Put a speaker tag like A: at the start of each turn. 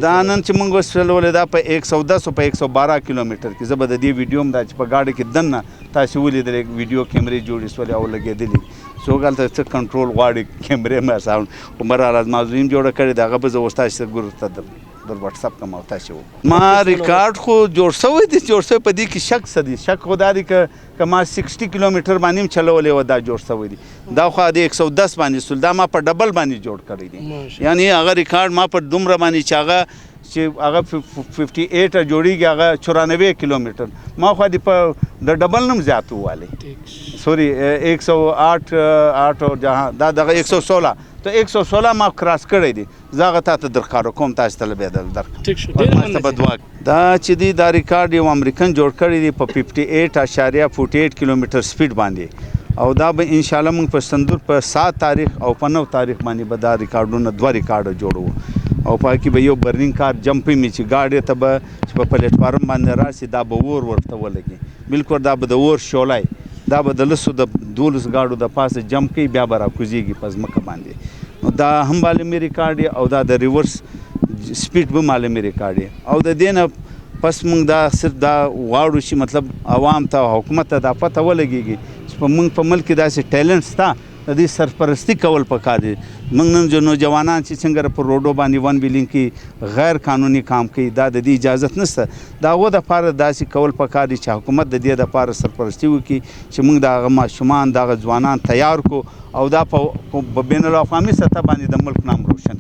A: دا نن چې موږ وسلولې دا په 110 او په 112 کیلومتر کې زه به د دې ویډیو هم دا چې په ګاډي کې دننه تاسې ولیدلې ویډیو کیمرې جوړې سولې او لګېدلې څوک هلته څه کنټرول غواړي کیمرې مې ساوند خو مراراز موضوع هم جوړه کړې د هغه به زه اوس تاسې ګورو ته در واتساپ کوم او تاسې وګورئ ما ریکارډ خو جوړ شوی دی جوړ شوی په دې کې شک څه دی شک خو دا دی که ما 60 کیلومتر باندې هم چلولی و دا جوړ شوی دی دا خو د 110 باندې سول دا ما په ډبل باندې جوړ کړی دی یعنی هغه ریکارډ ما په دومره باندې چې هغه 58 جوړیږي هغه 94 کیلومتر ما خو د په د ډبل نم زیات ووالی سوري 108 او جهاں دا دغه 116 ته 116 ما کراس کړی دی زه هغه تا ته درکارو کوم تاسو ته لبېدل دا چې دی دا ریکارډ یو امریکن جوړ کړی دی په 58.48 کیلومتر سپیډ باندې او دا به انشاءالله موږ په سندور په 7 تاریخ او په 9 تاریخ باندې به دا ریکارډونه 2 ریکارډ جوړو او پای کې به یو برنینګ کار جمپې مې چې ګاډي ته به چې په پلیټفارم باندې راسي دا به اور ورته ولګي بالکل دا به د اور شولای دا به د لسو د 12 ګاډو د پاسه جمپ کوي بیا به راکوزیږي په ځمکه باندې نو دا هم معلومي ریکارډ او دا د ریورس سپیډ به معلومي ریکارډ او د دې نه پس موږ دا صرف دا غواړو چې مطلب عوام ته حکومت ته دا پته ولګېږي چې په موږ په ملک کې داسې ټیلنټ شته د دې سرپرستی کول پکار دي موږ نن جو نوجوانان چې څنګه په روډو باندې ون ویلینګ کې غیر قانوني کام کوي دا د دې اجازت نشته د هغو دپاره داسې کول پکار دي چې حکومت د دې دپاره سرپرستی وکړي چې موږ د هغه ماشومان د هغه ځوانان تیار کړو او دا په بین الاقوامي سطح باندې د ملک نام روشن